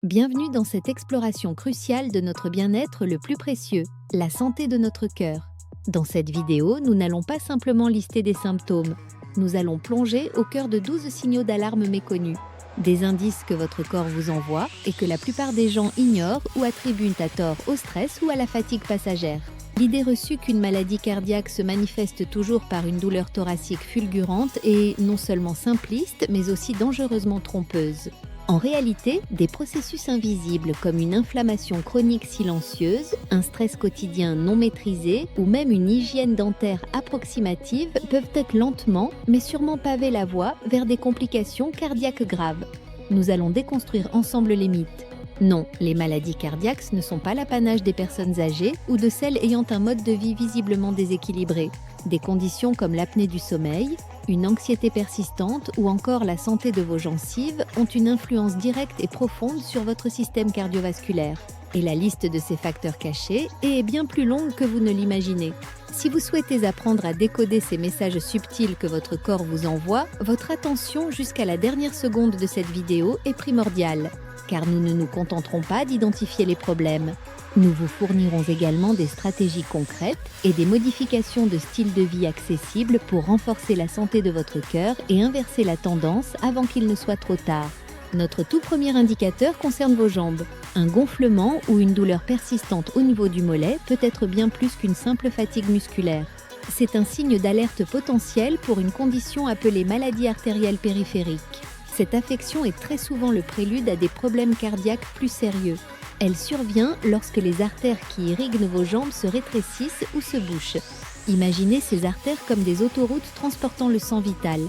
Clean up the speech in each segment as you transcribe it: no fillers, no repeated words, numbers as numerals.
Bienvenue dans cette exploration cruciale de notre bien-être le plus précieux, la santé de notre cœur. Dans cette vidéo, nous n'allons pas simplement lister des symptômes, nous allons plonger au cœur de 12 signaux d'alarme méconnus, des indices que votre corps vous envoie et que la plupart des gens ignorent ou attribuent à tort au stress ou à la fatigue passagère. L'idée reçue qu'une maladie cardiaque se manifeste toujours par une douleur thoracique fulgurante est non seulement simpliste, mais aussi dangereusement trompeuse. En réalité, des processus invisibles comme une inflammation chronique silencieuse, un stress quotidien non maîtrisé ou même une hygiène dentaire approximative peuvent être lentement, mais sûrement paver la voie vers des complications cardiaques graves. Nous allons déconstruire ensemble les mythes. Non, les maladies cardiaques ne sont pas l'apanage des personnes âgées ou de celles ayant un mode de vie visiblement déséquilibré. Des conditions comme l'apnée du sommeil, une anxiété persistante ou encore la santé de vos gencives ont une influence directe et profonde sur votre système cardiovasculaire. Et la liste de ces facteurs cachés est bien plus longue que vous ne l'imaginez. Si vous souhaitez apprendre à décoder ces messages subtils que votre corps vous envoie, votre attention jusqu'à la dernière seconde de cette vidéo est primordiale, car nous ne nous contenterons pas d'identifier les problèmes. Nous vous fournirons également des stratégies concrètes et des modifications de style de vie accessibles pour renforcer la santé de votre cœur et inverser la tendance avant qu'il ne soit trop tard. Notre tout premier indicateur concerne vos jambes. Un gonflement ou une douleur persistante au niveau du mollet peut être bien plus qu'une simple fatigue musculaire. C'est un signe d'alerte potentielle pour une condition appelée maladie artérielle périphérique. Cette affection est très souvent le prélude à des problèmes cardiaques plus sérieux. Elle survient lorsque les artères qui irriguent vos jambes se rétrécissent ou se bouchent. Imaginez ces artères comme des autoroutes transportant le sang vital.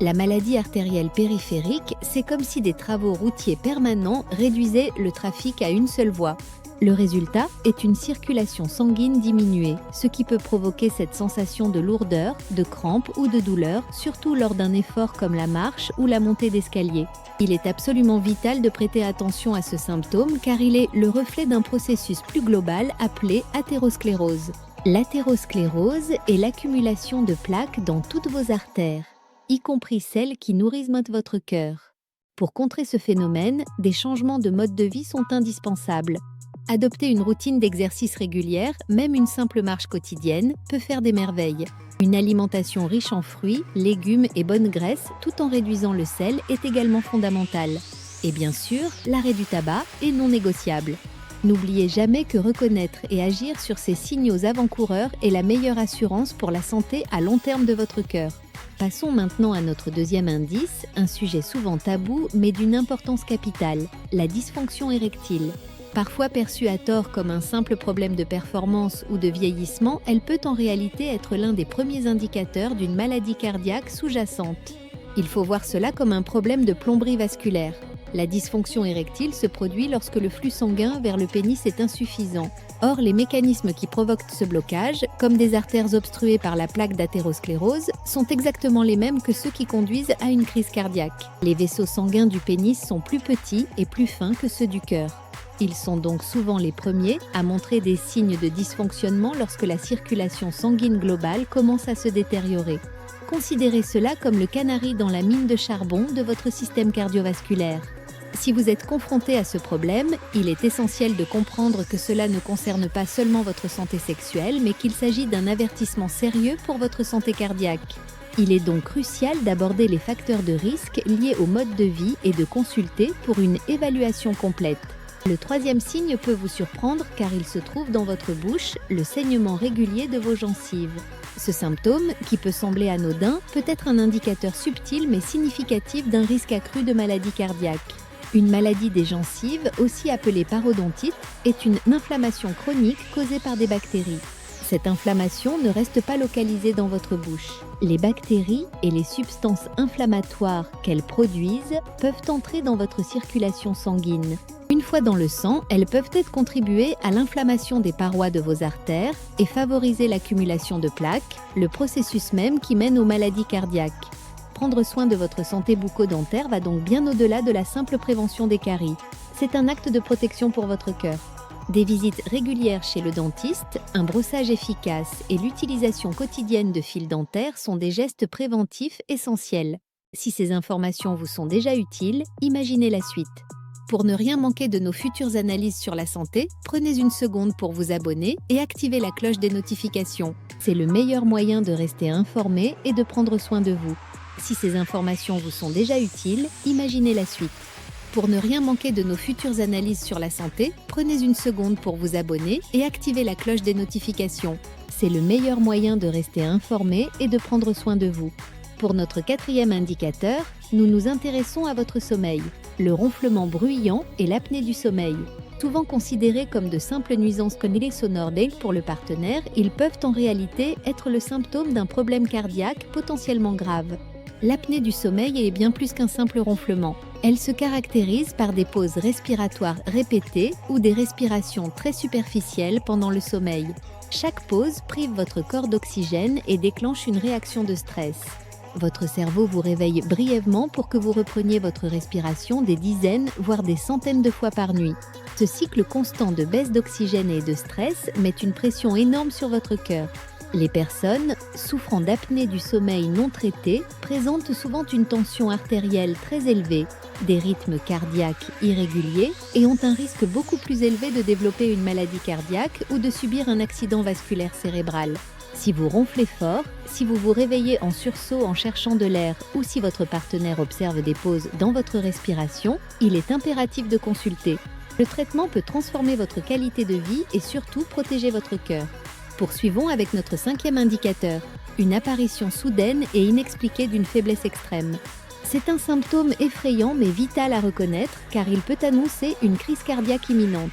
La maladie artérielle périphérique, c'est comme si des travaux routiers permanents réduisaient le trafic à une seule voie. Le résultat est une circulation sanguine diminuée, ce qui peut provoquer cette sensation de lourdeur, de crampes ou de douleur, surtout lors d'un effort comme la marche ou la montée d'escalier. Il est absolument vital de prêter attention à ce symptôme car il est le reflet d'un processus plus global appelé athérosclérose. L'athérosclérose est l'accumulation de plaques dans toutes vos artères, y compris celles qui nourrissent votre cœur. Pour contrer ce phénomène, des changements de mode de vie sont indispensables. Adopter une routine d'exercice régulière, même une simple marche quotidienne, peut faire des merveilles. Une alimentation riche en fruits, légumes et bonnes graisses, tout en réduisant le sel, est également fondamentale. Et bien sûr, l'arrêt du tabac est non négociable. N'oubliez jamais que reconnaître et agir sur ces signaux avant-coureurs est la meilleure assurance pour la santé à long terme de votre cœur. Passons maintenant à notre deuxième indice, un sujet souvent tabou mais d'une importance capitale, la dysfonction érectile. Parfois perçue à tort comme un simple problème de performance ou de vieillissement, elle peut en réalité être l'un des premiers indicateurs d'une maladie cardiaque sous-jacente. Il faut voir cela comme un problème de plomberie vasculaire. La dysfonction érectile se produit lorsque le flux sanguin vers le pénis est insuffisant. Or, les mécanismes qui provoquent ce blocage, comme des artères obstruées par la plaque d'athérosclérose, sont exactement les mêmes que ceux qui conduisent à une crise cardiaque. Les vaisseaux sanguins du pénis sont plus petits et plus fins que ceux du cœur. Ils sont donc souvent les premiers à montrer des signes de dysfonctionnement lorsque la circulation sanguine globale commence à se détériorer. Considérez cela comme le canari dans la mine de charbon de votre système cardiovasculaire. Si vous êtes confronté à ce problème, il est essentiel de comprendre que cela ne concerne pas seulement votre santé sexuelle, mais qu'il s'agit d'un avertissement sérieux pour votre santé cardiaque. Il est donc crucial d'aborder les facteurs de risque liés au mode de vie et de consulter pour une évaluation complète. Le troisième signe peut vous surprendre car il se trouve dans votre bouche, le saignement régulier de vos gencives. Ce symptôme, qui peut sembler anodin, peut être un indicateur subtil mais significatif d'un risque accru de maladie cardiaque. Une maladie des gencives, aussi appelée parodontite, est une inflammation chronique causée par des bactéries. Cette inflammation ne reste pas localisée dans votre bouche. Les bactéries et les substances inflammatoires qu'elles produisent peuvent entrer dans votre circulation sanguine. Une fois dans le sang, elles peuvent être contribuer à l'inflammation des parois de vos artères et favoriser l'accumulation de plaques, le processus même qui mène aux maladies cardiaques. Prendre soin de votre santé bucco-dentaire va donc bien au-delà de la simple prévention des caries. C'est un acte de protection pour votre cœur. Des visites régulières chez le dentiste, un brossage efficace et l'utilisation quotidienne de fils dentaires sont des gestes préventifs essentiels. Si ces informations vous sont déjà utiles, imaginez la suite. Pour ne rien manquer de nos futures analyses sur la santé, prenez une seconde pour vous abonner et activez la cloche des notifications. C'est le meilleur moyen de rester informé et de prendre soin de vous. Si ces informations vous sont déjà utiles, imaginez la suite. Pour ne rien manquer de nos futures analyses sur la santé, prenez une seconde pour vous abonner et activez la cloche des notifications. C'est le meilleur moyen de rester informé et de prendre soin de vous. Pour notre quatrième indicateur, nous nous intéressons à votre sommeil. Le ronflement bruyant et l'apnée du sommeil. Souvent considérés comme de simples nuisances sonores pour le partenaire, ils peuvent en réalité être le symptôme d'un problème cardiaque potentiellement grave. L'apnée du sommeil est bien plus qu'un simple ronflement. Elle se caractérise par des pauses respiratoires répétées ou des respirations très superficielles pendant le sommeil. Chaque pause prive votre corps d'oxygène et déclenche une réaction de stress. Votre cerveau vous réveille brièvement pour que vous repreniez votre respiration des dizaines, voire des centaines de fois par nuit. Ce cycle constant de baisse d'oxygène et de stress met une pression énorme sur votre cœur. Les personnes souffrant d'apnée du sommeil non traitée présentent souvent une tension artérielle très élevée, des rythmes cardiaques irréguliers et ont un risque beaucoup plus élevé de développer une maladie cardiaque ou de subir un accident vasculaire cérébral. Si vous ronflez fort, si vous vous réveillez en sursaut en cherchant de l'air ou si votre partenaire observe des pauses dans votre respiration, il est impératif de consulter. Le traitement peut transformer votre qualité de vie et surtout protéger votre cœur. Poursuivons avec notre cinquième indicateur, une apparition soudaine et inexpliquée d'une faiblesse extrême. C'est un symptôme effrayant mais vital à reconnaître car il peut annoncer une crise cardiaque imminente.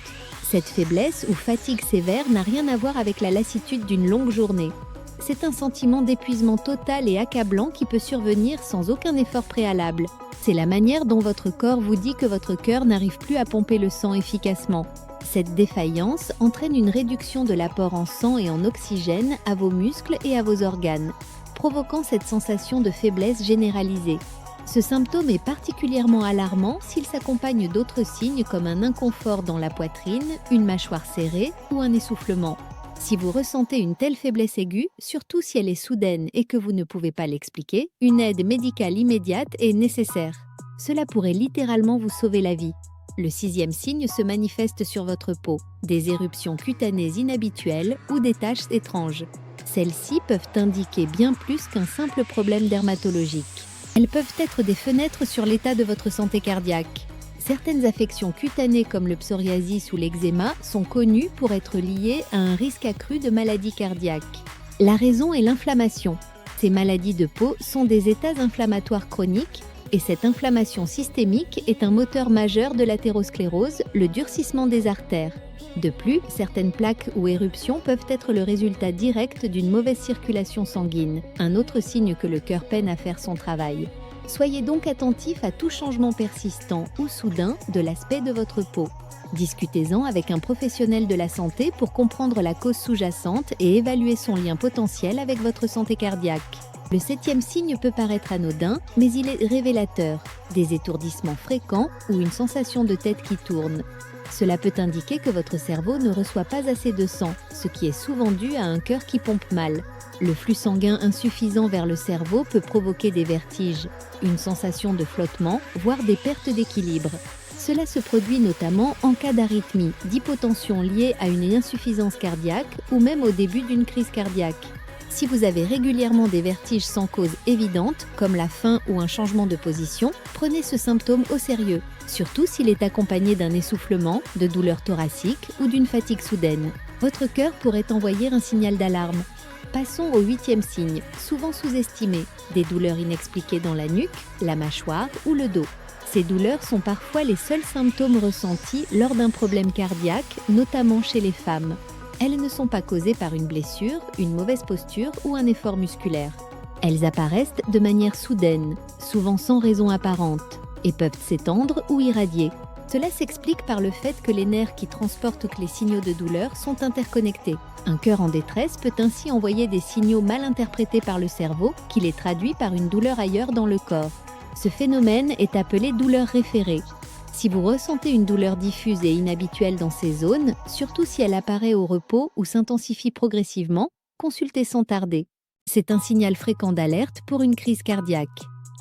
Cette faiblesse ou fatigue sévère n'a rien à voir avec la lassitude d'une longue journée. C'est un sentiment d'épuisement total et accablant qui peut survenir sans aucun effort préalable. C'est la manière dont votre corps vous dit que votre cœur n'arrive plus à pomper le sang efficacement. Cette défaillance entraîne une réduction de l'apport en sang et en oxygène à vos muscles et à vos organes, provoquant cette sensation de faiblesse généralisée. Ce symptôme est particulièrement alarmant s'il s'accompagne d'autres signes comme un inconfort dans la poitrine, une mâchoire serrée ou un essoufflement. Si vous ressentez une telle faiblesse aiguë, surtout si elle est soudaine et que vous ne pouvez pas l'expliquer, une aide médicale immédiate est nécessaire. Cela pourrait littéralement vous sauver la vie. Le sixième signe se manifeste sur votre peau, des éruptions cutanées inhabituelles ou des taches étranges. Celles-ci peuvent indiquer bien plus qu'un simple problème dermatologique. Elles peuvent être des fenêtres sur l'état de votre santé cardiaque. Certaines affections cutanées comme le psoriasis ou l'eczéma sont connues pour être liées à un risque accru de maladie cardiaque. La raison est l'inflammation. Ces maladies de peau sont des états inflammatoires chroniques et cette inflammation systémique est un moteur majeur de l'athérosclérose, le durcissement des artères. De plus, certaines plaques ou éruptions peuvent être le résultat direct d'une mauvaise circulation sanguine, un autre signe que le cœur peine à faire son travail. Soyez donc attentif à tout changement persistant ou soudain de l'aspect de votre peau. Discutez-en avec un professionnel de la santé pour comprendre la cause sous-jacente et évaluer son lien potentiel avec votre santé cardiaque. Le septième signe peut paraître anodin, mais il est révélateur. Des étourdissements fréquents ou une sensation de tête qui tourne. Cela peut indiquer que votre cerveau ne reçoit pas assez de sang, ce qui est souvent dû à un cœur qui pompe mal. Le flux sanguin insuffisant vers le cerveau peut provoquer des vertiges, une sensation de flottement, voire des pertes d'équilibre. Cela se produit notamment en cas d'arythmie, d'hypotension liée à une insuffisance cardiaque ou même au début d'une crise cardiaque. Si vous avez régulièrement des vertiges sans cause évidente, comme la faim ou un changement de position, prenez ce symptôme au sérieux, surtout s'il est accompagné d'un essoufflement, de douleurs thoraciques ou d'une fatigue soudaine. Votre cœur pourrait envoyer un signal d'alarme. Passons au huitième signe, souvent sous-estimé, des douleurs inexpliquées dans la nuque, la mâchoire ou le dos. Ces douleurs sont parfois les seuls symptômes ressentis lors d'un problème cardiaque, notamment chez les femmes. Elles ne sont pas causées par une blessure, une mauvaise posture ou un effort musculaire. Elles apparaissent de manière soudaine, souvent sans raison apparente, et peuvent s'étendre ou irradier. Cela s'explique par le fait que les nerfs qui transportent les signaux de douleur sont interconnectés. Un cœur en détresse peut ainsi envoyer des signaux mal interprétés par le cerveau qui les traduit par une douleur ailleurs dans le corps. Ce phénomène est appelé douleur référée. Si vous ressentez une douleur diffuse et inhabituelle dans ces zones, surtout si elle apparaît au repos ou s'intensifie progressivement, consultez sans tarder. C'est un signal fréquent d'alerte pour une crise cardiaque.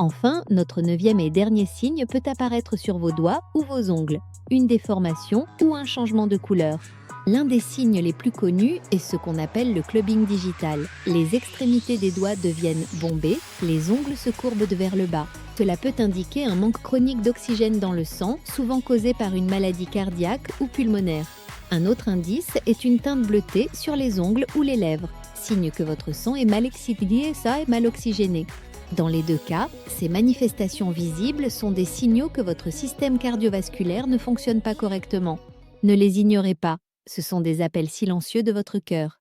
Enfin, notre neuvième et dernier signe peut apparaître sur vos doigts ou vos ongles, une déformation ou un changement de couleur. L'un des signes les plus connus est ce qu'on appelle le clubbing digital. Les extrémités des doigts deviennent bombées, les ongles se courbent vers le bas. Cela peut indiquer un manque chronique d'oxygène dans le sang, souvent causé par une maladie cardiaque ou pulmonaire. Un autre indice est une teinte bleutée sur les ongles ou les lèvres, signe que votre sang est mal oxygéné et mal oxygéné. Dans les deux cas, ces manifestations visibles sont des signaux que votre système cardiovasculaire ne fonctionne pas correctement. Ne les ignorez pas, ce sont des appels silencieux de votre cœur.